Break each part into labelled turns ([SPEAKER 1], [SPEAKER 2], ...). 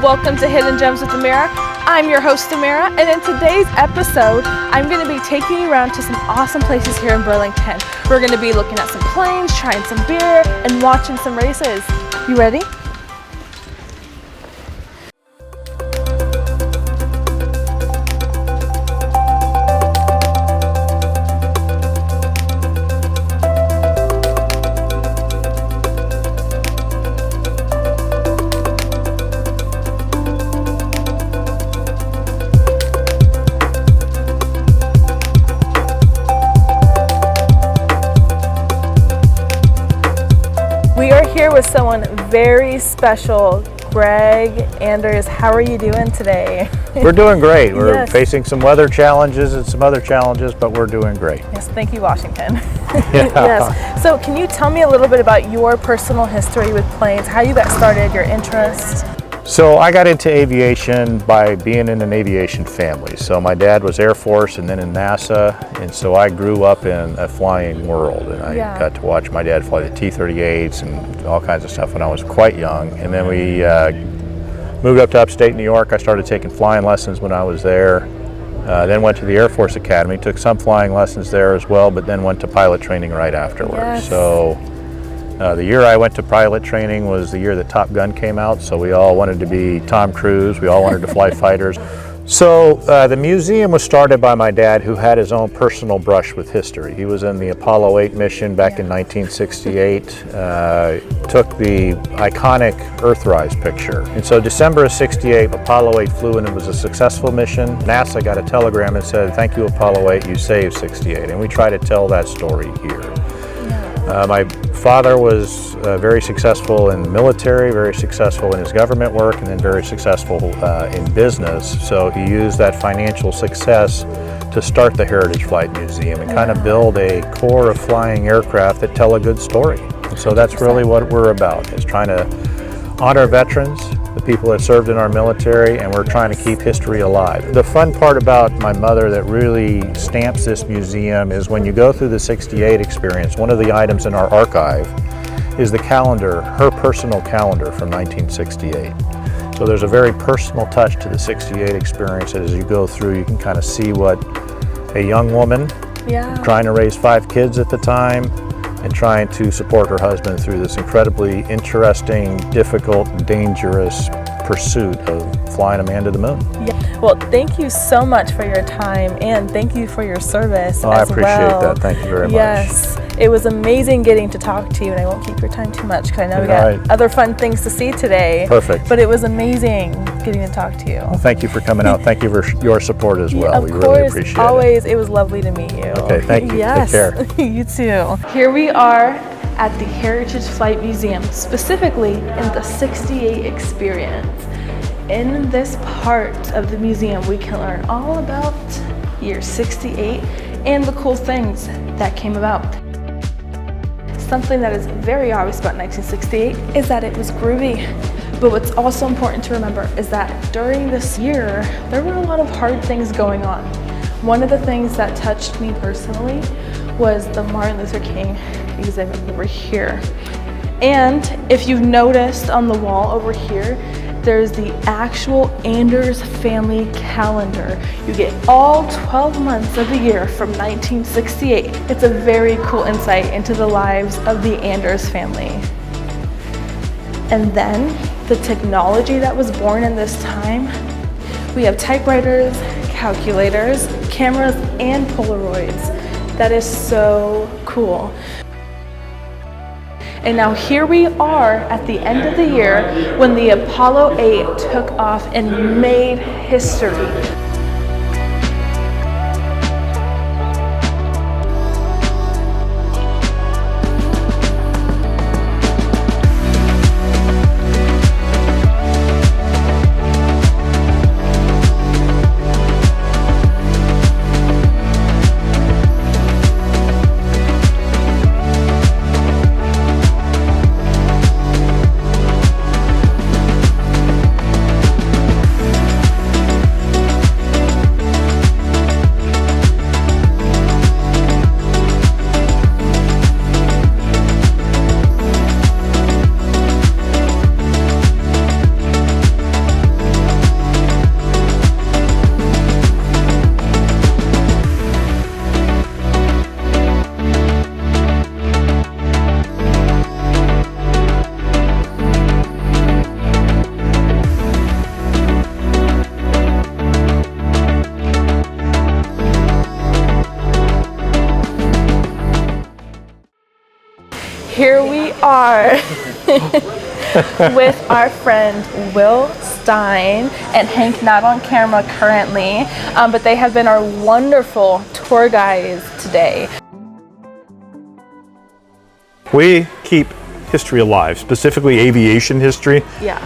[SPEAKER 1] welcome to Hidden Gems with Amirah. I'm your host Amirah, and in today's episode, I'm going to be taking you around to some awesome places here in Burlington. We're going to be looking at some planes, trying some beer, and watching some races. You ready? We are here with someone very special, Greg Anders. How are you doing today?
[SPEAKER 2] We're doing great. We're
[SPEAKER 1] Yes.
[SPEAKER 2] facing some weather challenges and some other challenges, but we're doing great.
[SPEAKER 1] Yes, thank you, Washington.
[SPEAKER 2] Yeah.
[SPEAKER 1] Yes. So can you tell me a little bit about your personal history with planes, how you got started, your interest?
[SPEAKER 2] So I got into aviation by being in an aviation family. So my dad was Air Force and then in NASA, and so I grew up in a flying world, and I got to watch my dad fly the T-38s and all kinds of stuff when I was quite young. And then we moved up to upstate New York. I started taking flying lessons when I was there. Then went to the Air Force Academy, took some flying lessons there as well, but then went to pilot training right afterwards.
[SPEAKER 1] Yes.
[SPEAKER 2] So the year I went to pilot training was the year that Top Gun came out, so we all wanted to be Tom Cruise, we all wanted to fly fighters. So the museum was started by my dad, who had his own personal brush with history. He was in the Apollo 8 mission back in 1968, took the iconic Earthrise picture. And so December of 68, Apollo 8 flew and it was a successful mission. NASA got a telegram and said, "Thank you, Apollo 8, you saved 68." And we try to tell that story here. My father was very successful in the military, very successful in his government work, and then very successful in business. So he used that financial success to start the Heritage Flight Museum and kind of build a core of flying aircraft that tell a good story. And so that's really what we're about, is trying to honor veterans, the people that served in our military, and we're trying to keep history alive. The fun part about my mother that really stamps this museum is when you go through the 68 experience, one of the items in our archive is the calendar, her personal calendar from 1968. So there's a very personal touch to the 68 experience. As you go through, you can kind of see what a young woman trying to raise 5 kids at the time and trying to support her husband through this incredibly interesting, difficult, dangerous pursuit of flying a man to the moon.
[SPEAKER 1] Yeah. Well, thank you so much for your time, and thank you for your service
[SPEAKER 2] I appreciate that. Thank you very much.
[SPEAKER 1] Yes, it was amazing getting to talk to you, and I won't keep your time too much because I know we got other fun things to see today.
[SPEAKER 2] Perfect.
[SPEAKER 1] But it was amazing getting to talk to you.
[SPEAKER 2] Well, thank you for coming out. Thank you for your support as well. We really appreciate it.
[SPEAKER 1] Always. It was lovely to meet you.
[SPEAKER 2] Okay, thank you.
[SPEAKER 1] Yes.
[SPEAKER 2] Take care.
[SPEAKER 1] You too. Here we are at the Heritage Flight Museum, specifically in the 68 experience. In this part of the museum, we can learn all about year 68 and the cool things that came about. Something that is very obvious about 1968 is that it was groovy. But what's also important to remember is that during this year, there were a lot of hard things going on. One of the things that touched me personally was the Martin Luther King exhibit over here. And if you've noticed on the wall over here, there's the actual Anders family calendar. You get all 12 months of the year from 1968. It's a very cool insight into the lives of the Anders family. And then the technology that was born in this time, we have typewriters, calculators, cameras, and Polaroids. That is so cool. And now here we are at the end of the year when the Apollo 8 took off and made history. are with our friend Will Stein and Hank, not on camera currently, but they have been our wonderful tour guides today.
[SPEAKER 3] We keep history alive, specifically aviation history,
[SPEAKER 1] Yeah.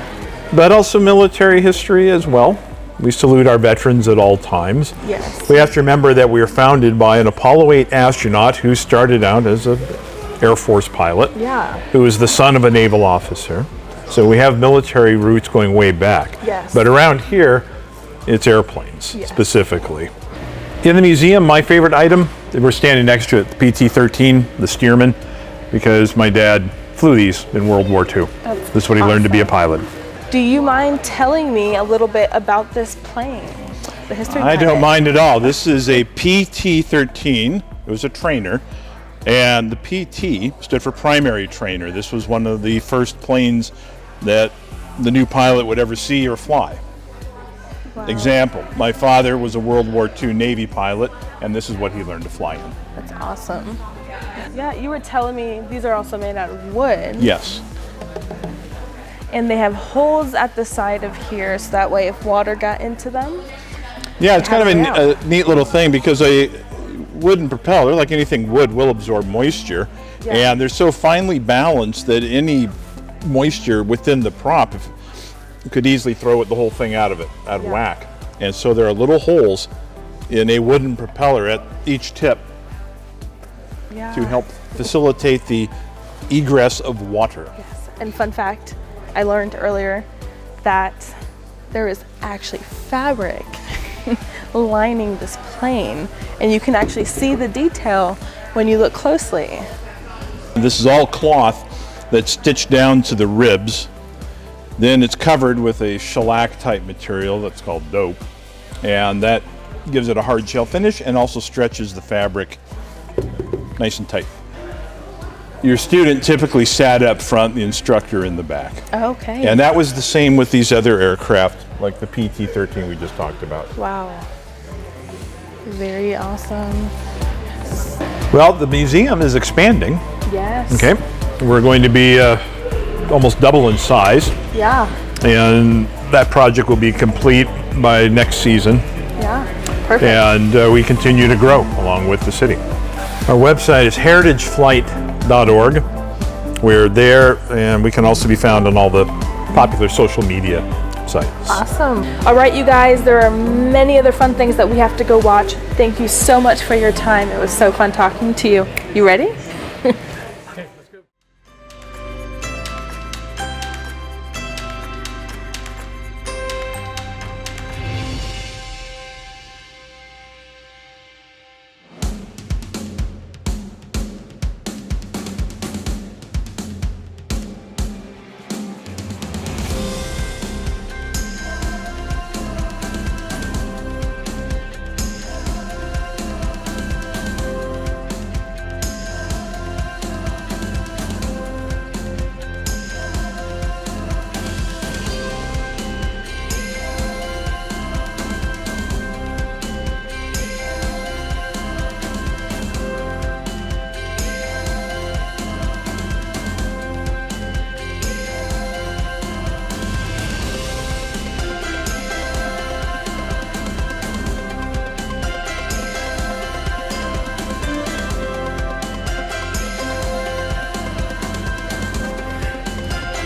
[SPEAKER 3] but also military history as well. We salute our veterans at all times.
[SPEAKER 1] Yes.
[SPEAKER 3] We have to remember that we were founded by an Apollo 8 astronaut who started out as an Air Force pilot,
[SPEAKER 1] Yeah.
[SPEAKER 3] who was the son of a naval officer. So we have military roots going way back.
[SPEAKER 1] Yes.
[SPEAKER 3] But around here, it's airplanes
[SPEAKER 1] Yes.
[SPEAKER 3] specifically. In the museum, my favorite item, we're standing next to it, the PT-13, the Stearman, because my dad flew these in World War II. This is what he learned to be a pilot.
[SPEAKER 1] Do you mind telling me a little bit about this plane? The history
[SPEAKER 3] I
[SPEAKER 1] behind
[SPEAKER 3] don't
[SPEAKER 1] it?
[SPEAKER 3] mind at all. This is a PT-13. It was a trainer, and the PT stood for primary trainer. This was one of the first planes that the new pilot would ever see or fly.
[SPEAKER 1] Wow.
[SPEAKER 3] Example, my father was a World War II Navy pilot, and this is what he learned to fly in.
[SPEAKER 1] That's awesome. Yeah, you were telling me these are also made out of wood.
[SPEAKER 3] Yes.
[SPEAKER 1] And they have holes at the side of here, so that way if water got into them.
[SPEAKER 3] Yeah, it's kind of
[SPEAKER 1] Have it
[SPEAKER 3] a neat little thing because a wooden propeller, like anything wood, will absorb moisture.
[SPEAKER 1] Yeah.
[SPEAKER 3] And they're so finely balanced that any moisture within the prop could easily throw the whole thing out of whack. And so there are little holes in a wooden propeller at each tip
[SPEAKER 1] Yeah.
[SPEAKER 3] to help facilitate the egress of water.
[SPEAKER 1] Yes. And fun fact, I learned earlier that there is actually fabric lining this plane, and you can actually see the detail when you look closely.
[SPEAKER 3] This is all cloth that's stitched down to the ribs. Then it's covered with a shellac type material that's called dope, and that gives it a hard shell finish and also stretches the fabric nice and tight. Your student typically sat up front, the instructor in the back.
[SPEAKER 1] Okay.
[SPEAKER 3] And that was the same with these other aircraft, like the PT-13 we just talked about.
[SPEAKER 1] Wow. Very awesome.
[SPEAKER 3] Well, the museum is expanding.
[SPEAKER 1] Yes.
[SPEAKER 3] Okay, we're going to be almost double in size,
[SPEAKER 1] Yeah.
[SPEAKER 3] and that project will be complete by next season.
[SPEAKER 1] Yeah. Perfect.
[SPEAKER 3] And we continue to grow along with the city. Our website is heritageflight.org. We're there, and we can also be found on all the popular social media sites.
[SPEAKER 1] Awesome. All right, you guys, there are many other fun things that we have to go watch. Thank you so much for your time. It was so fun talking to you. You ready?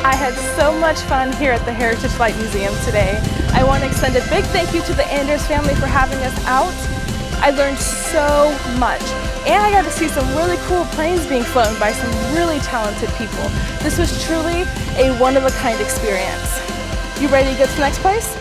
[SPEAKER 1] I had so much fun here at the Heritage Flight Museum today. I want to extend a big thank you to the Anders family for having us out. I learned so much, and I got to see some really cool planes being flown by some really talented people. This was truly a one-of-a-kind experience. You ready to go to the next place?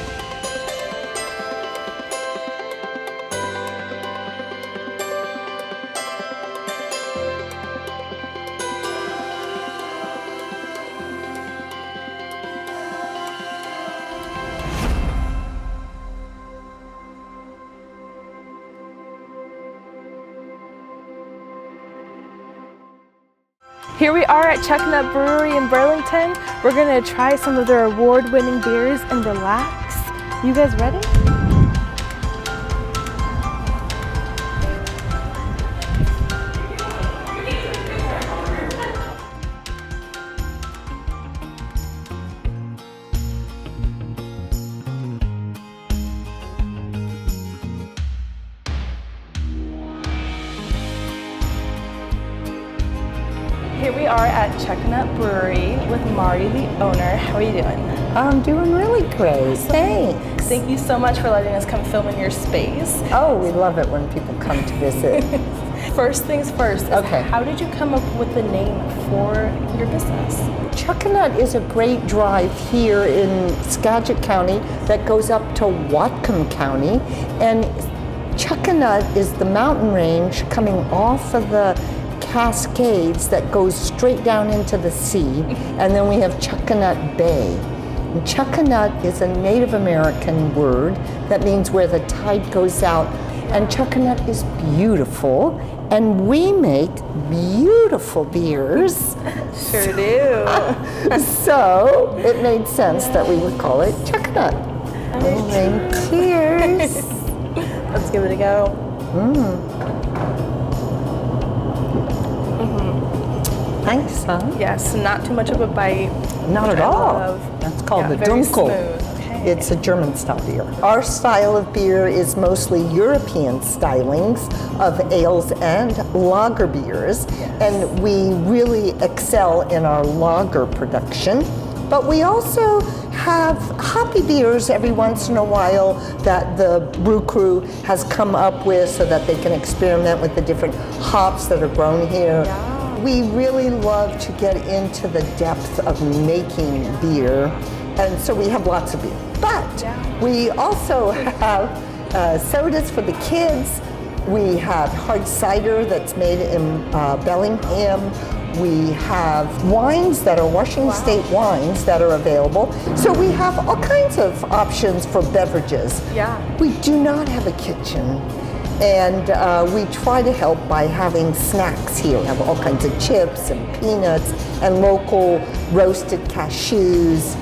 [SPEAKER 1] Here we are at Chuckanut Brewery in Burlington. We're gonna try some of their award-winning beers and relax. You guys ready? we are at Chuckanut Brewery with Mari, the owner. How are you doing?
[SPEAKER 4] I'm doing really great. Thanks.
[SPEAKER 1] Thank you so much for letting us come film in your space.
[SPEAKER 4] Oh, we love it when people come to visit.
[SPEAKER 1] First things first,
[SPEAKER 4] Okay.
[SPEAKER 1] How did you come up with the name for your business?
[SPEAKER 4] Chuckanut is a great drive here in Skagit County that goes up to Whatcom County. And Chuckanut is the mountain range coming off of the Cascades that goes straight down into the sea. And then we have Chuckanut Bay. And Chuckanut is a Native American word that means where the tide goes out. And Chuckanut is beautiful, and we make beautiful beers.
[SPEAKER 1] Sure do.
[SPEAKER 4] So it made sense that we would call it Chuckanut. And cheers.
[SPEAKER 1] Let's give it a go.
[SPEAKER 4] Thanks, huh?
[SPEAKER 1] Yes, not too much of a bite.
[SPEAKER 4] Not
[SPEAKER 1] which
[SPEAKER 4] at
[SPEAKER 1] I
[SPEAKER 4] all.
[SPEAKER 1] love.
[SPEAKER 4] That's called
[SPEAKER 1] Yeah,
[SPEAKER 4] the
[SPEAKER 1] very
[SPEAKER 4] Dunkel.
[SPEAKER 1] smooth. Okay.
[SPEAKER 4] It's a German style beer. Our style of beer is mostly European stylings of ales and lager beers, and we really excel in our lager production. But we also have hoppy beers every once in a while that the brew crew has come up with so that they can experiment with the different hops that are grown here. We really love to get into the depth of making beer, and so we have lots of beer. But we also have sodas for the kids. We have hard cider that's made in Bellingham. We have wines that are Washington State wines that are available. So we have all kinds of options for beverages.
[SPEAKER 1] Yeah.
[SPEAKER 4] We do not have a kitchen. And we try to help by having snacks here. We have all kinds of chips and peanuts and local roasted cashews,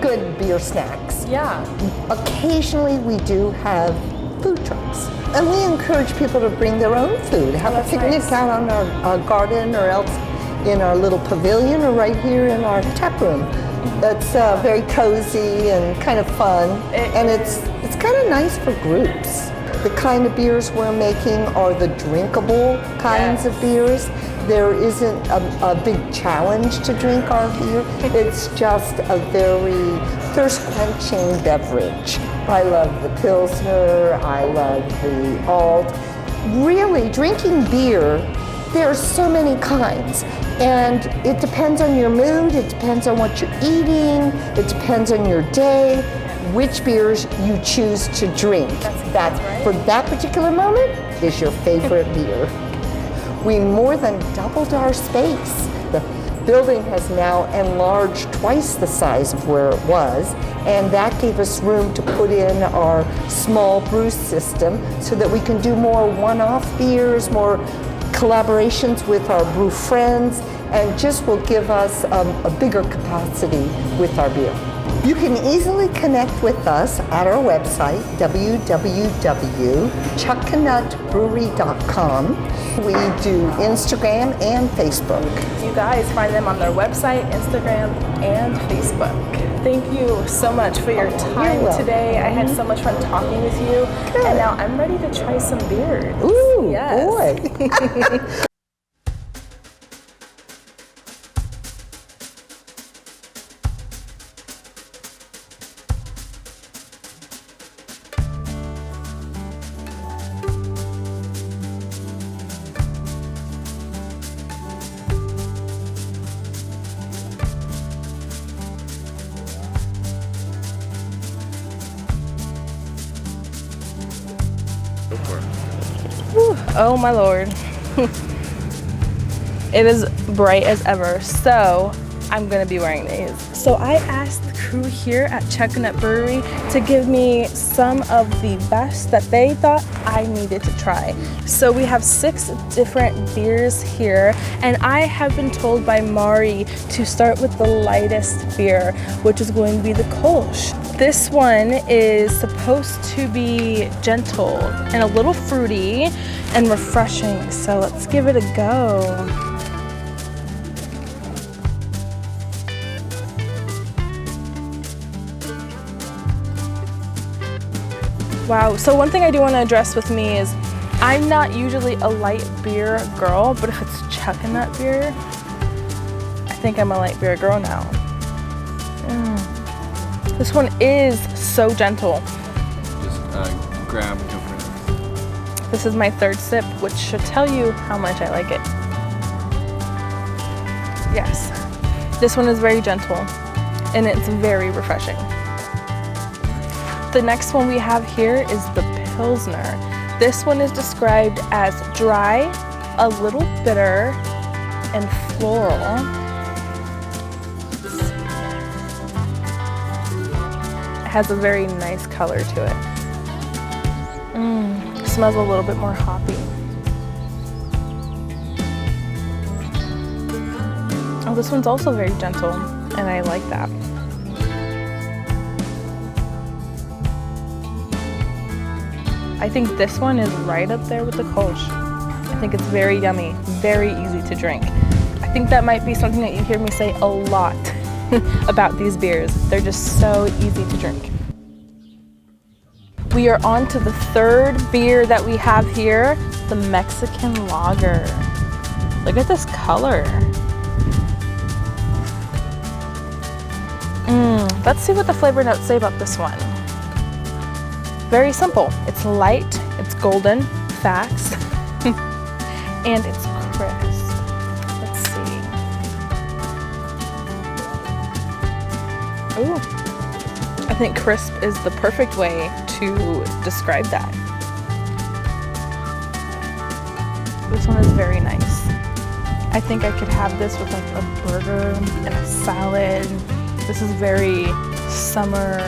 [SPEAKER 4] good beer snacks.
[SPEAKER 1] Yeah.
[SPEAKER 4] Occasionally we do have food trucks. And we encourage people to bring their own food. Have a
[SPEAKER 1] that's
[SPEAKER 4] picnic
[SPEAKER 1] nice.
[SPEAKER 4] out on our garden or else in our little pavilion or right here in our tap room. That's very cozy and kind of fun. It's kind of nice for groups. The kind of beers we're making are the drinkable kinds of beers. There isn't a big challenge to drink our beer. It's just a very thirst-quenching beverage. I love the Pilsner, I love the Alt. Really, drinking beer, there are so many kinds. And it depends on your mood, it depends on what you're eating, it depends on your day, which beers you choose to drink. That for that particular moment is your favorite beer. We more than doubled our space. The building has now enlarged twice the size of where it was, and that gave us room to put in our small brew system so that we can do more one-off beers, more collaborations with our brew friends, and just will give us a bigger capacity with our beer. You can easily connect with us at our website, www.chuckanutbrewery.com. We do Instagram and Facebook.
[SPEAKER 1] You guys find them on their website, Instagram, and Facebook. Thank you so much for your time
[SPEAKER 4] welcome.
[SPEAKER 1] today. I had so much fun talking with you.
[SPEAKER 4] Good.
[SPEAKER 1] And now I'm ready to try some beers.
[SPEAKER 4] Ooh,
[SPEAKER 1] Yes.
[SPEAKER 4] boy.
[SPEAKER 1] Oh my lord. It is bright as ever, so I'm gonna be wearing these. So I asked the crew here at Chuckanut Brewery to give me some of the best that they thought I needed to try. So we have 6 different beers here, and I have been told by Mari to start with the lightest beer, which is going to be the Kolsch. This one is supposed to be gentle and a little fruity and refreshing, so let's give it a go. Wow, so one thing I do want to address with me is I'm not usually a light beer girl, but if it's Chuckanut beer, think I'm a light beer girl now. This one is so gentle.
[SPEAKER 5] Just grab and go for it.
[SPEAKER 1] This is my third sip, which should tell you how much I like it. Yes, this one is very gentle and it's very refreshing. The next one we have here is the Pilsner. This one is described as dry, a little bitter, and floral. It has a very nice color to it. Smells a little bit more hoppy. Oh, this one's also very gentle, and I like that. I think this one is right up there with the Kolsch. I think it's very yummy, very easy to drink. I think that might be something that you hear me say a lot about these beers. They're just so easy to drink. We are on to the third beer that we have here, the Mexican Lager. Look at this color. Let's see what the flavor notes say about this one. Very simple. It's light, it's golden, facts, and it's crisp. Let's see. Ooh, I think crisp is the perfect way to describe that. This one is very nice. I think I could have this with like a burger and a salad. This is very summer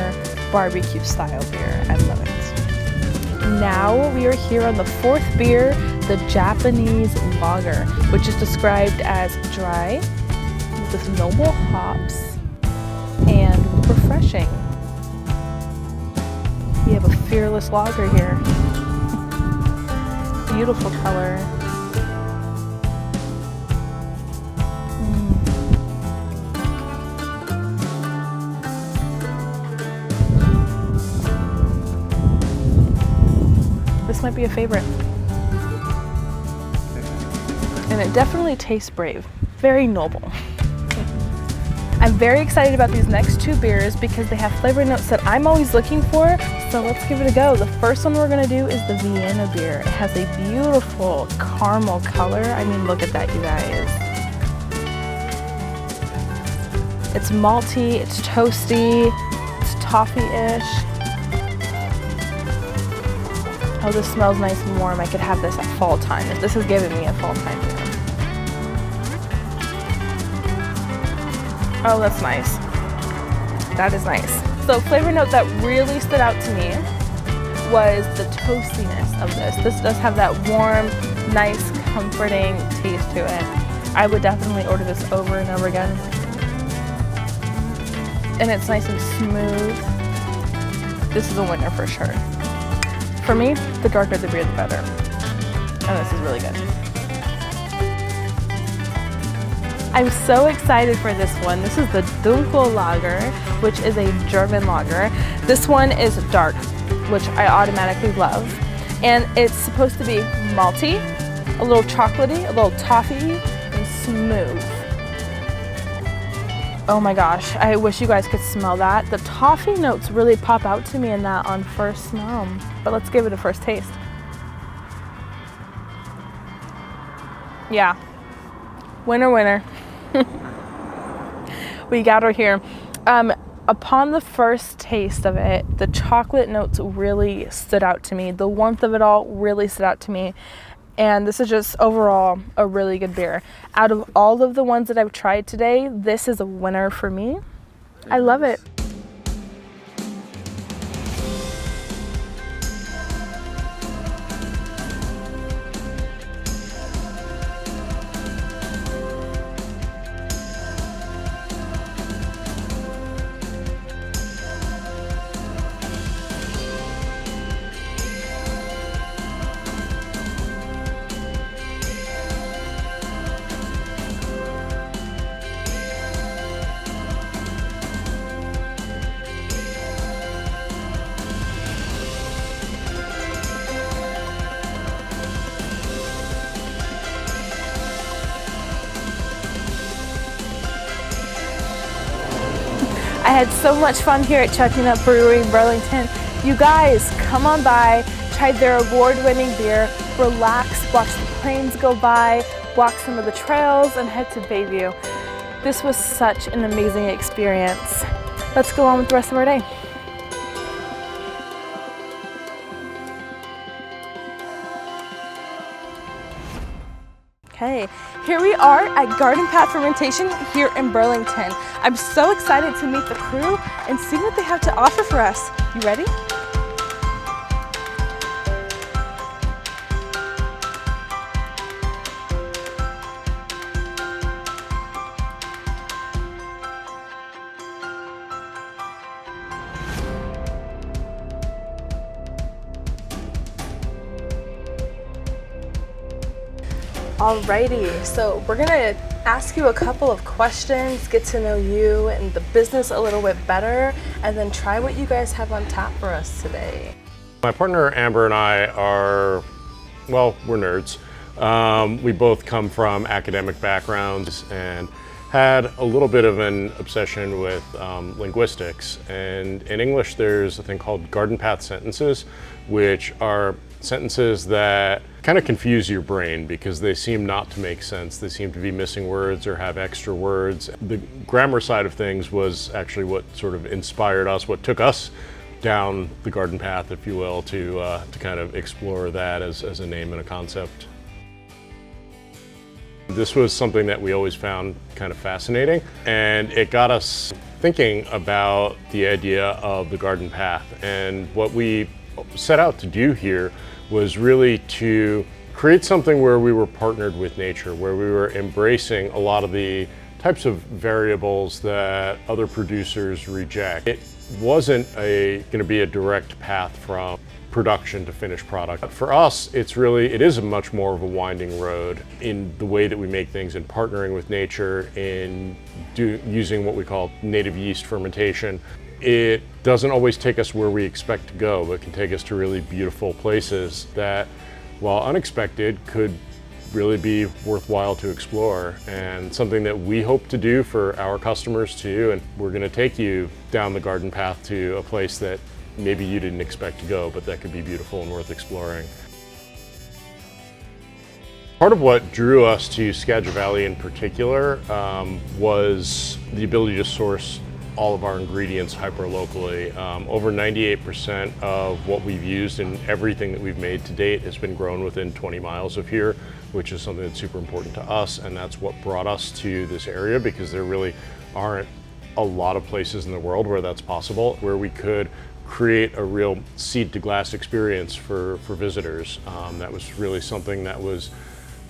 [SPEAKER 1] barbecue style beer. I love it. Now we are here on the fourth beer, the Japanese Lager, which is described as dry, with noble hops, and refreshing. We have a fearless lager here. Beautiful color. This might be a favorite. And it definitely tastes brave. Very noble. I'm very excited about these next two beers because they have flavor notes that I'm always looking for, so let's give it a go. The first one we're gonna do is the Vienna beer. It has a beautiful caramel color. I mean, look at that, you guys. It's malty, it's toasty, it's toffee-ish. Oh, this smells nice and warm. I could have this at fall time. This is giving me a fall time beer. Oh, that's nice. That is nice. So flavor note that really stood out to me was the toastiness of this. This does have that warm, nice, comforting taste to it. I would definitely order this over and over again. And it's nice and smooth. This is a winner for sure. For me, the darker the beer, the better. And this is really good. I'm so excited for this one. This is the Dunkel Lager, which is a German lager. This one is dark, which I automatically love. And it's supposed to be malty, a little chocolatey, a little toffee, and smooth. Oh my gosh, I wish you guys could smell that. The toffee notes really pop out to me in that on first smell. But let's give it a first taste. Yeah, winner, winner. We got her here. Upon the first taste of it, the chocolate notes really stood out to me. The warmth of it all really stood out to me. And this is just overall a really good beer. Out of all of the ones that I've tried today, this is a winner for me. I love it. I had so much fun here at Chuckanut Brewery in Burlington. You guys, come on by, try their award-winning beer, relax, watch the planes go by, walk some of the trails, and head to Bayview. This was such an amazing experience. Let's go on with the rest of our day. Okay, here we are at Path Fermentation here in Burlington. I'm so excited to meet the crew and see what they have to offer for us. You ready? Alrighty, so we're gonna ask you a couple of questions, get to know you and the business a little bit better, and then try what you guys have on tap for us today.
[SPEAKER 6] My partner Amber and I are, well, we're nerds. We both come from academic backgrounds and had a little bit of an obsession with linguistics. And in English, there's a thing called garden path sentences, which are sentences that kind of confuse your brain because they seem not to make sense. They seem to be missing words or have extra words. The grammar side of things was actually what sort of inspired us, what took us down the garden path, if you will, to kind of explore that as a name and a concept. This was something that we always found kind of fascinating, and it got us thinking about the idea of the garden path. And what we set out to do here was really to create something where we were partnered with nature, where we were embracing a lot of the types of variables that other producers reject. It wasn't going to be a direct path from production to finished product. For us, it is a much more of a winding road in the way that we make things, in partnering with nature, in using what we call native yeast fermentation. It doesn't always take us where we expect to go, but can take us to really beautiful places that, while unexpected, could really be worthwhile to explore, and something that we hope to do for our customers too. And we're going to take you down the garden path to a place that maybe you didn't expect to go, but that could be beautiful and worth exploring. Part of what drew us to Skagit Valley in particular was the ability to source all of our ingredients hyper-locally. Over 98% of what we've used in everything that we've made to date has been grown within 20 miles of here, which is something that's super important to us, and that's what brought us to this area, because there really aren't a lot of places in the world where that's possible, where we could create a real seed to glass experience for visitors. That was really something that was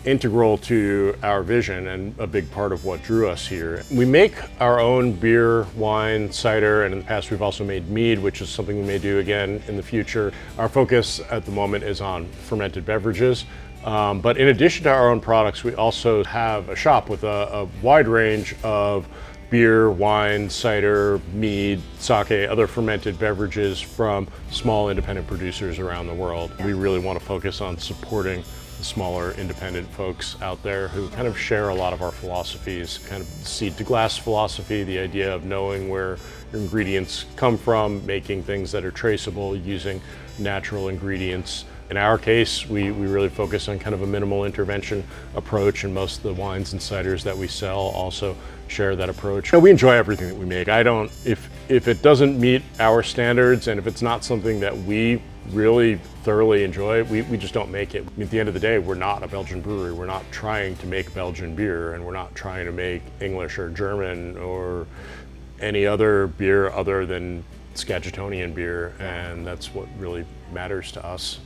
[SPEAKER 6] integral to our vision and a big part of what drew us here. We make our own beer, wine, cider, and in the past we've also made mead, which is something we may do again in the future. Our focus at the moment is on fermented beverages. But in addition to our own products, we also have a shop with a wide range of beer, wine, cider, mead, sake, other fermented beverages from small independent producers around the world. We really want to focus on supporting the smaller independent folks out there who kind of share a lot of our philosophies, kind of seed to glass philosophy, the idea of knowing where your ingredients come from, making things that are traceable, using natural ingredients. In our case, we really focus on kind of a minimal intervention approach, and most of the wines and ciders that we sell also share that approach. We enjoy everything that we make. If it doesn't meet our standards, and if it's not something that we really thoroughly enjoy, we just don't make it. At the end of the day, we're not a Belgian brewery. We're not trying to make Belgian beer, and we're not trying to make English or German or any other beer other than Skagitonian beer, and that's what really matters to us.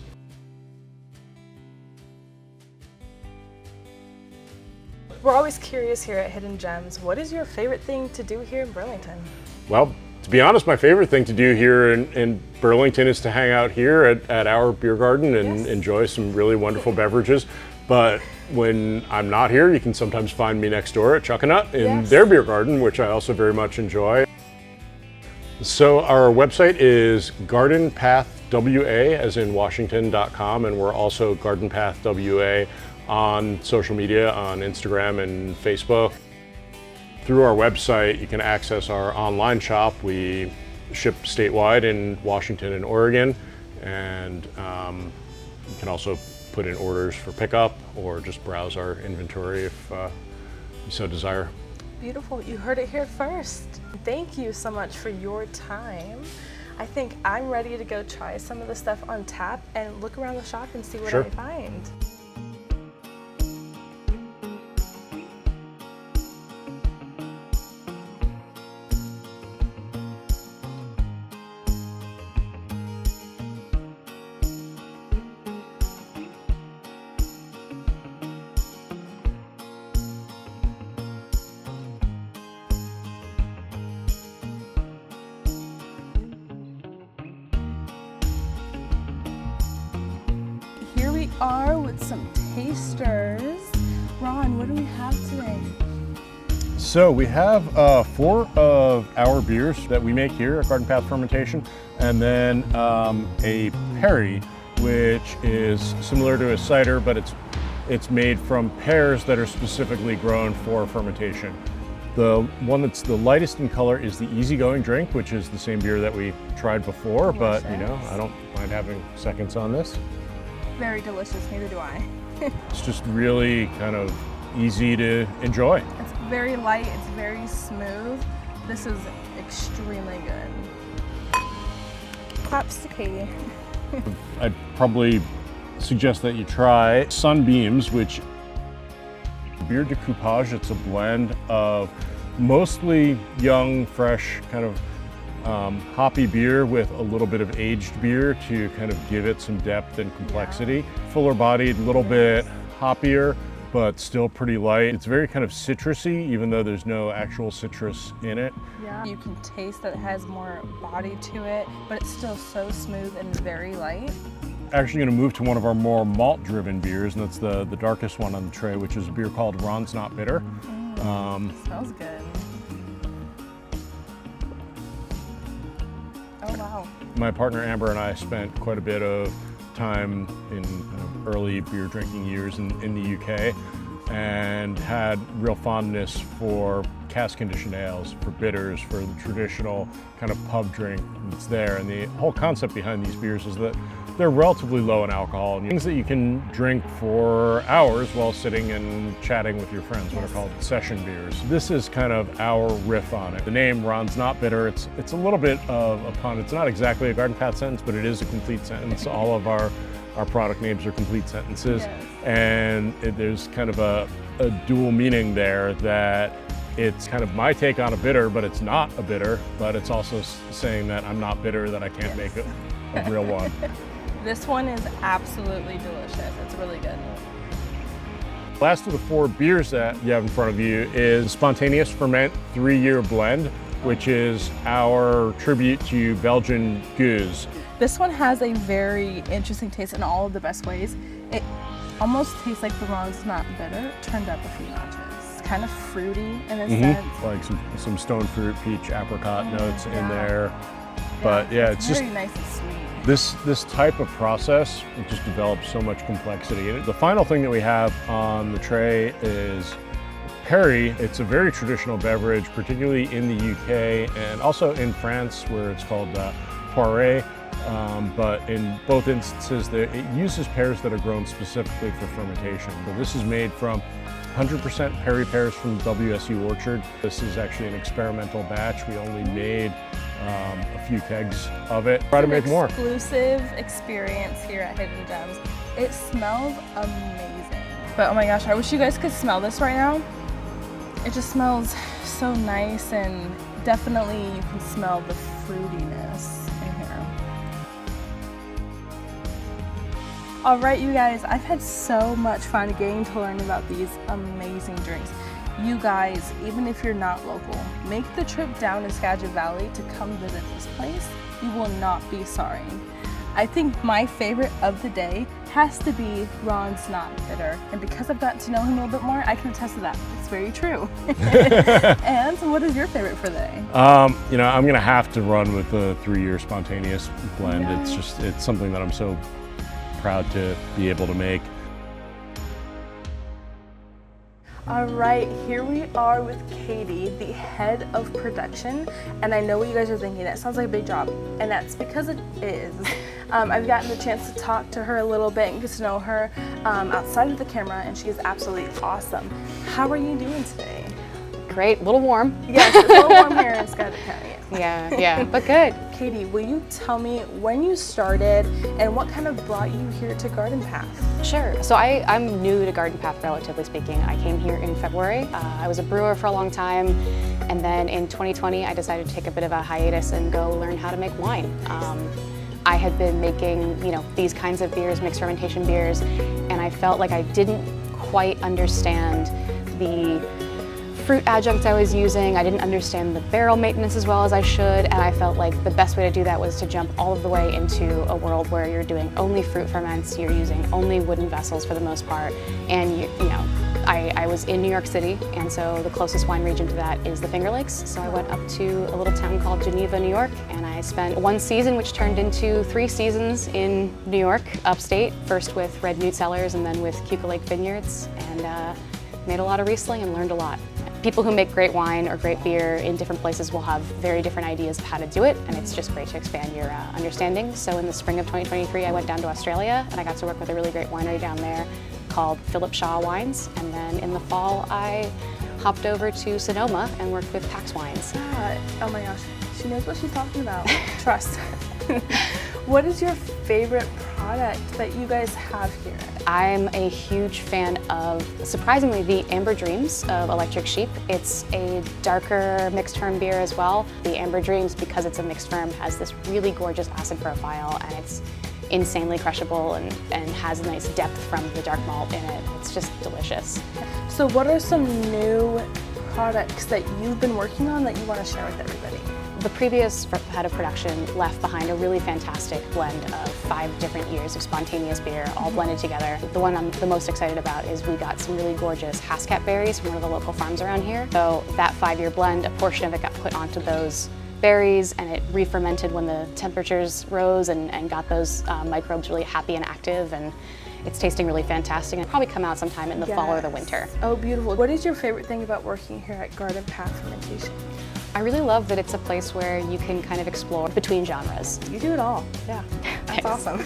[SPEAKER 1] We're always curious here at Hidden Gems. What is your favorite thing to do here in Burlington?
[SPEAKER 6] Well, to be honest, my favorite thing to do here in Burlington is to hang out here at our beer garden and enjoy some really wonderful beverages. But when I'm not here, you can sometimes find me next door at Chuckanut in their beer garden, which I also very much enjoy. So our website is gardenpathwa, as in Washington.com, and we're also Garden Path WA on social media, on Instagram and Facebook. through our website, you can access our online shop. We ship statewide in Washington and Oregon, and you can also put in orders for pickup or just browse our inventory if you so desire.
[SPEAKER 1] Beautiful, you heard it here first. Thank you so much for your time. I think I'm ready to go try some of the stuff on tap and look around the shop and see what
[SPEAKER 6] Sure.
[SPEAKER 1] I find. Here we are with some tasters. Ron, what do we have today?
[SPEAKER 6] So we have 4 of our beers that we make here at Path Fermentation, and then a Perry, which is similar to a cider, but it's made from pears that are specifically grown for fermentation. The one that's the lightest in color is the Easygoing Drink, which is the same beer that we tried before, but you know, I don't mind having seconds on this.
[SPEAKER 1] Very delicious, neither do I.
[SPEAKER 6] It's just really kind of easy to enjoy.
[SPEAKER 1] It's very light, it's very smooth. This is extremely good. Claps to Katie.
[SPEAKER 6] I'd probably suggest that you try Sunbeams, which beer de coupage. It's a blend of mostly young, fresh, kind of hoppy beer with a little bit of aged beer to kind of give it some depth and complexity. Fuller bodied, a little bit hoppier, but still pretty light. It's very kind of citrusy, even though there's no actual citrus in it.
[SPEAKER 1] Yeah. You can taste that it has more body to it, but it's still so smooth and very light.
[SPEAKER 6] Actually going to move to one of our more malt-driven beers, and that's the darkest one on the tray, which is a beer called Ron's Not Bitter.
[SPEAKER 1] Smells good. Oh wow.
[SPEAKER 6] My partner Amber and I spent quite a bit of time in kind of early beer drinking years in the UK, and had real fondness for cask conditioned ales, for bitters, for the traditional kind of pub drink that's there. And the whole concept behind these beers is that they're relatively low in alcohol, and things that you can drink for hours while sitting and chatting with your friends, what are called session beers. This is kind of our riff on it. The name Ron's Not Bitter, it's a little bit of a pun. It's not exactly a Garden Path sentence, but it is a complete sentence. All of our product names are complete sentences.
[SPEAKER 1] Yes.
[SPEAKER 6] And there's kind of a dual meaning there, that it's kind of my take on a bitter, but it's not a bitter, but it's also saying that I'm not bitter, that I can't make a real one.
[SPEAKER 1] This one is absolutely delicious. It's really good.
[SPEAKER 6] Last of the 4 beers that you have in front of you is Spontaneous Ferment 3-year blend, which is our tribute to Belgian Gueuze.
[SPEAKER 1] This one has a very interesting taste in all of the best ways. It almost tastes like the Ron's Not Bitter turned up a few notches. It's kind of fruity in a sense.
[SPEAKER 6] Like some stone fruit, peach, apricot notes in there. But yeah, it's just
[SPEAKER 1] very nice and sweet.
[SPEAKER 6] this type of process, it just develops so much complexity. And the final thing that we have on the tray is Perry. It's a very traditional beverage, particularly in the UK and also in France, where it's called Poiré. But in both instances, it uses pears that are grown specifically for fermentation. But this is made from 100% Perry pears from WSU Orchard. This is actually an experimental batch. We only made a few kegs of it. Try to make more.
[SPEAKER 1] Exclusive experience here at Hidden Gems. It smells amazing. But oh my gosh, I wish you guys could smell this right now. It just smells so nice, and definitely you can smell the fruitiness in here. All right, you guys, I've had so much fun getting to learn about these amazing drinks. You guys, even if you're not local, make the trip down to Skagit Valley to come visit this place. You will not be sorry. I think my favorite of the day has to be Ron's Not Bitter. And because I've gotten to know him a little bit more, I can attest to that. It's very true. And what is your favorite for the day?
[SPEAKER 6] You know, I'm gonna have to run with the 3-year Spontaneous blend.
[SPEAKER 1] Nice.
[SPEAKER 6] It's something that I'm so proud to be able to make.
[SPEAKER 1] All right, here we are with Katie, the head of production, and I know what you guys are thinking. That sounds like a big job, and that's because it is. I've gotten the chance to talk to her a little bit and get to know her outside of the camera, and she is absolutely awesome. How are you doing today?
[SPEAKER 7] Great, a little warm.
[SPEAKER 1] Yes, it's a little warm here in Skagit County.
[SPEAKER 7] Yeah, but good.
[SPEAKER 1] Katie, will you tell me when you started and what kind of brought you here to Garden Path?
[SPEAKER 7] Sure. So I'm new to Garden Path, relatively speaking. I came here in February. I was a brewer for a long time, and then in 2020 I decided to take a bit of a hiatus and go learn how to make wine. I had been making, these kinds of beers, mixed fermentation beers, and I felt like I didn't quite understand the fruit adjuncts I was using. I didn't understand the barrel maintenance as well as I should, and I felt like the best way to do that was to jump all of the way into a world where you're doing only fruit ferments, you're using only wooden vessels for the most part, and I was in New York City, and so the closest wine region to that is the Finger Lakes. So I went up to a little town called Geneva, New York, and I spent one season, which turned into 3 seasons in New York, upstate, first with Red Newt Cellars and then with Cuca Lake Vineyards, and made a lot of Riesling and learned a lot. People who make great wine or great beer in different places will have very different ideas of how to do it, and it's just great to expand your understanding. So in the spring of 2023, I went down to Australia, and I got to work with a really great winery down there called Philip Shaw Wines. And then in the fall, I hopped over to Sonoma and worked with Pax Wines.
[SPEAKER 1] Oh my gosh, she knows what she's talking about. Trust. What is your favorite product that you guys have here?
[SPEAKER 7] I'm a huge fan of, surprisingly, the Amber Dreams of Electric Sheep. It's a darker mixed ferm beer as well. The Amber Dreams, because it's a mixed ferm, has this really gorgeous acid profile, and it's insanely crushable and has a nice depth from the dark malt in it. It's just delicious.
[SPEAKER 1] So what are some new products that you've been working on that you want to share with everybody?
[SPEAKER 7] The previous head of production left behind a really fantastic blend of 5 different years of spontaneous beer, all blended together. The one I'm the most excited about is we got some really gorgeous Hascat berries from one of the local farms around here. So that 5-year blend, a portion of it got put onto those berries, and it re-fermented when the temperatures rose and got those microbes really happy and active, and it's tasting really fantastic. It'll probably come out sometime in the fall or the winter.
[SPEAKER 1] Oh, beautiful. What is your favorite thing about working here at Garden Path Fermentation?
[SPEAKER 7] I really love that it's a place where you can kind of explore between genres.
[SPEAKER 1] You do it all. Yeah, that's awesome.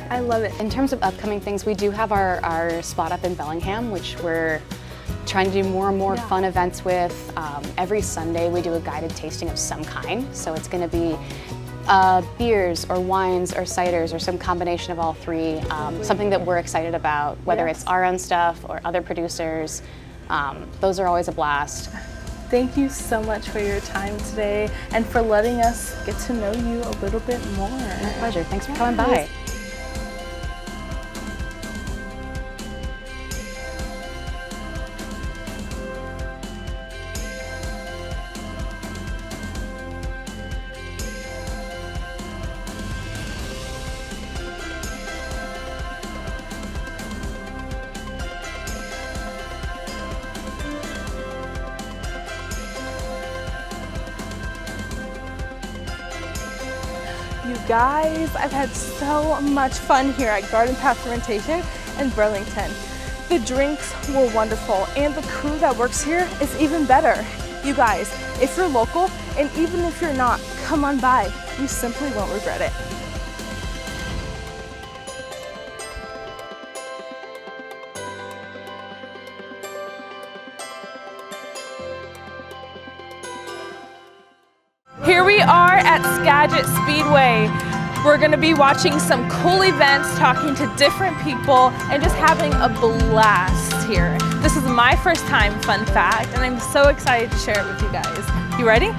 [SPEAKER 1] I love it.
[SPEAKER 7] In terms of upcoming things, we do have our spot up in Bellingham, which we're trying to do more and more fun events with. Every Sunday we do a guided tasting of some kind. So it's going to be beers or wines or ciders or some combination of all 3. Something that we're excited about, whether it's our own stuff or other producers. Those are always a blast.
[SPEAKER 1] Thank you so much for your time today and for letting us get to know you a little bit more.
[SPEAKER 7] My pleasure. Thanks for coming by.
[SPEAKER 1] You guys, I've had so much fun here at Garden Path Fermentation in Burlington. The drinks were wonderful, and the crew that works here is even better. You guys, if you're local, and even if you're not, come on by. You simply won't regret it. Here we are at Skagit Speedway. We're going to be watching some cool events, talking to different people, and just having a blast here. This is my first time, fun fact, and I'm so excited to share it with you guys. You ready?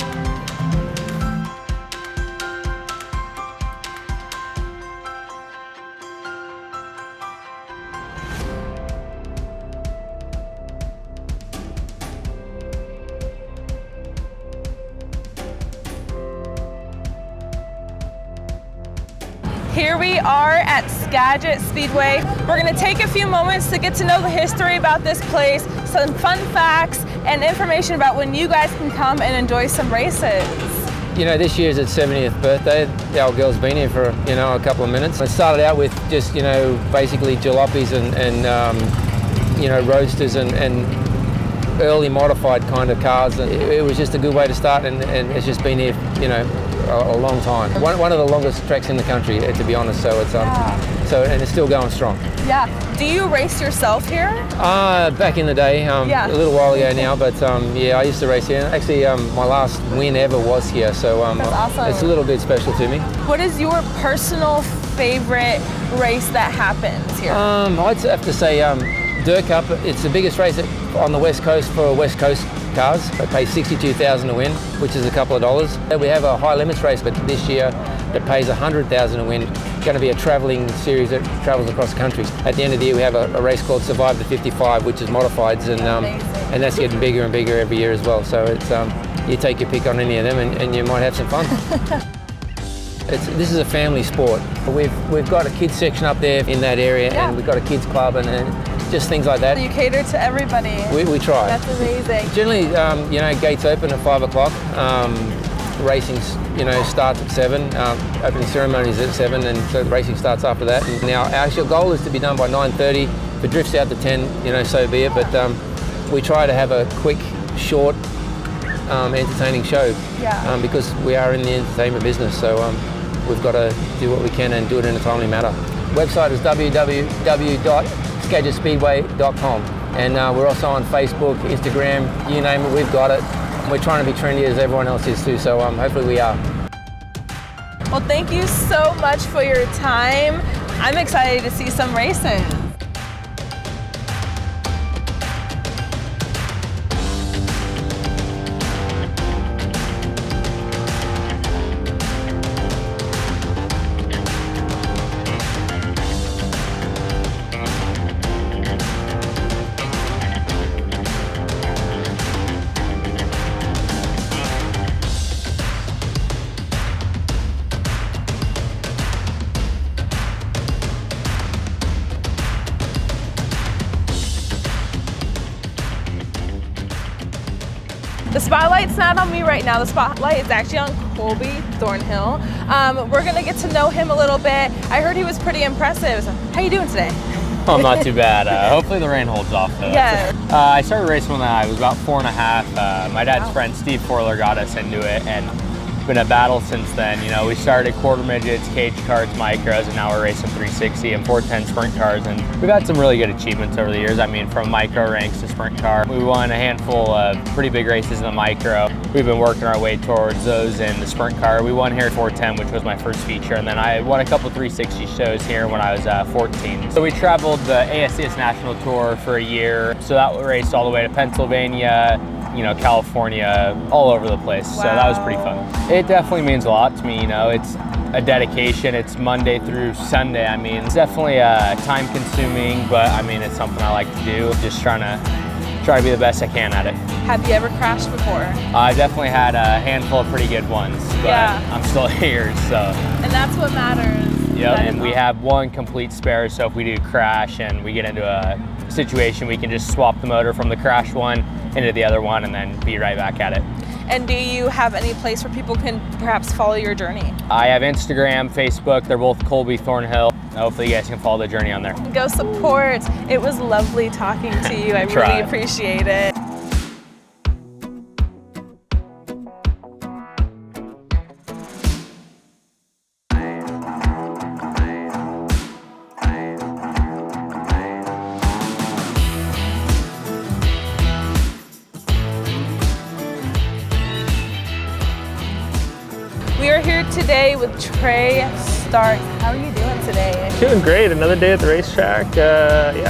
[SPEAKER 1] Here we are at Skagit Speedway. We're going to take a few moments to get to know the history about this place, some fun facts, and information about when you guys can come and enjoy some races.
[SPEAKER 8] You know, this year's its 70th birthday. The old girl's been here for, a couple of minutes. I started out with just, basically jalopies and roadsters and early modified kind of cars. It was just a good way to start, and it's just been here, a long time. One of the longest tracks in the country, to be honest. So it's and it's still going strong.
[SPEAKER 1] Yeah. Do you race yourself here?
[SPEAKER 8] Back in the day, a little while ago now, but I used to race here. Actually, my last win ever was here, so
[SPEAKER 1] That's awesome.
[SPEAKER 8] It's a little bit special to me.
[SPEAKER 1] What is your personal favorite race that happens here?
[SPEAKER 8] I'd have to say Dirt Cup. It's the biggest race on the West Coast for West Coast cars. They pay $62,000 to win, which is a couple of dollars. We have a high limits race, but this year that pays $100,000 to win. It's going to be a travelling series that travels across the country. At the end of the year, we have a race called Survive the 55, which is modifieds, and that's getting bigger and bigger every year as well. So it's you take your pick on any of them, and you might have some fun. This is a family sport. We've got a kids section up there in that area, and we've got a kids club and just things like that.
[SPEAKER 1] You cater to everybody.
[SPEAKER 8] We try.
[SPEAKER 1] That's amazing.
[SPEAKER 8] Generally, gates open at 5 o'clock. Racing, starts at 7. Opening ceremonies at 7, and so the racing starts after that. And now our actual goal is to be done by 9:30. If it drifts out to 10, so be it. But we try to have a quick, short, entertaining show. Because we are in the entertainment business, so we've got to do what we can and do it in a timely manner. Website is www.SkagitSpeedway.com, and we're also on Facebook, Instagram, you name it, we've got it. We're trying to be trendy as everyone else is too, so hopefully we are.
[SPEAKER 1] Well, thank you so much for your time. I'm excited to see some races. The spotlight's not on me right now. The spotlight is actually on Colby Thornhill. We're gonna get to know him a little bit. I heard he was pretty impressive. So, how you doing today?
[SPEAKER 9] I'm not too bad. Hopefully the rain holds off though.
[SPEAKER 1] Yeah.
[SPEAKER 9] I started racing when I was about 4.5. My dad's friend Steve Forler got us into it, and been a battle since then. We started quarter midgets, cage carts, micros, and now we're racing 360 and 410 sprint cars, and we've had some really good achievements over the years. I mean, from micro ranks to sprint car. We won a handful of pretty big races in the micro. We've been working our way towards those in the sprint car. We won here at 410, which was my first feature, and then I won a couple 360 shows here when I was 14. So we traveled the ASCS National Tour for a year, so that raced all the way to Pennsylvania, California, all over the place. Wow. So that was pretty fun. It definitely means a lot to me. It's a dedication. It's Monday through Sunday. I mean, it's definitely time consuming, but I mean, it's something I like to do. Just try to be the best I can at it.
[SPEAKER 1] Have you ever crashed before?
[SPEAKER 9] I definitely had a handful of pretty good ones, but I'm still here, so.
[SPEAKER 1] And that's what matters.
[SPEAKER 9] Yep, and we have one complete spare, so if we do crash and we get into a situation, we can just swap the motor from the crash one into the other one and then be right back at it.
[SPEAKER 1] And do you have any place where people can perhaps follow your journey?
[SPEAKER 9] I have Instagram, Facebook, they're both Colby Thornhill. Hopefully you guys can follow the journey on there.
[SPEAKER 1] Go support. It was lovely talking to you. I really appreciate it. We are here today with Trey Stark. How are you doing today?
[SPEAKER 10] Doing great. Another day at the racetrack.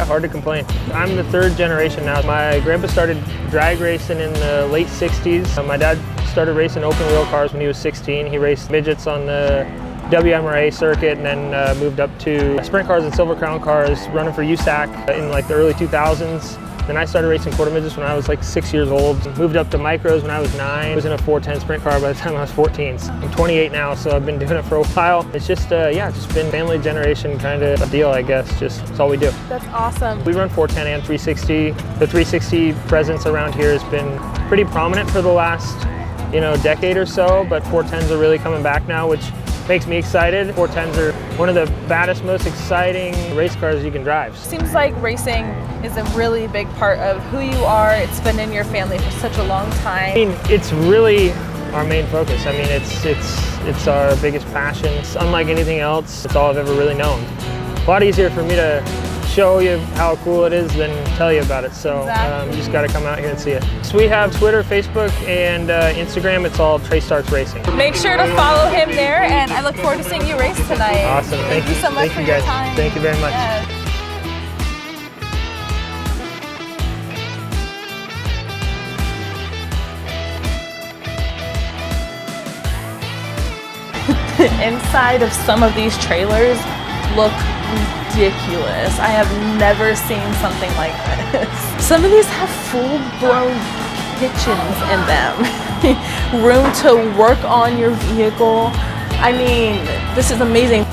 [SPEAKER 10] Hard to complain. I'm the third generation now. My grandpa started drag racing in the late 60s. My dad started racing open wheel cars when he was 16. He raced midgets on the WMRA circuit and then moved up to sprint cars and Silver Crown cars, running for USAC in like the early 2000s. Then I started racing quarter midgets when I was like 6 years old. Moved up to micros when I was 9. I was in a 410 sprint car by the time I was 14. I'm 28 now, so I've been doing it for a while. It's just been family generation kind of a deal, I guess. That's all we do.
[SPEAKER 1] That's awesome.
[SPEAKER 10] We run 410 and 360. The 360 presence around here has been pretty prominent for the last, decade or so, but 410s are really coming back now, which makes me excited. 410s are one of the baddest, most exciting race cars you can drive.
[SPEAKER 1] Seems like racing is a really big part of who you are. It's been in your family for such a long time.
[SPEAKER 10] I mean, it's really our main focus. I mean, it's our biggest passion. It's unlike anything else. It's all I've ever really known. A lot easier for me to show you how cool it is than tell you about it. So you just got to come out here and see it. So we have Twitter, Facebook, and Instagram. It's all Trey Starks Racing.
[SPEAKER 1] Make sure to follow him there, and I look forward to seeing you race tonight.
[SPEAKER 10] Awesome.
[SPEAKER 1] Thank you so much for your time.
[SPEAKER 10] Thank you very much.
[SPEAKER 1] Yes. The inside of some of these trailers look ridiculous. I have never seen something like this. Some of these have full-blown kitchens in them. Room to work on your vehicle. I mean, this is amazing.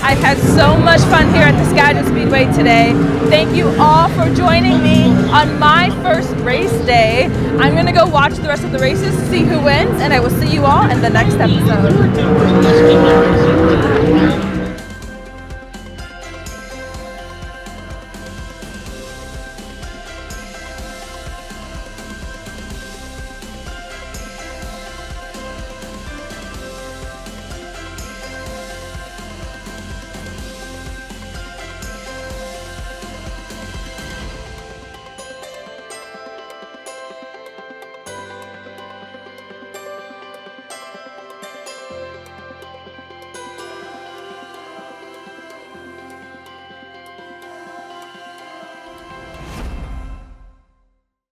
[SPEAKER 1] I've had so much fun here at the Skagit Speedway today. Thank you all for joining me on my first race day. I'm gonna go watch the rest of the races, see who wins, and I will see you all in the next episode.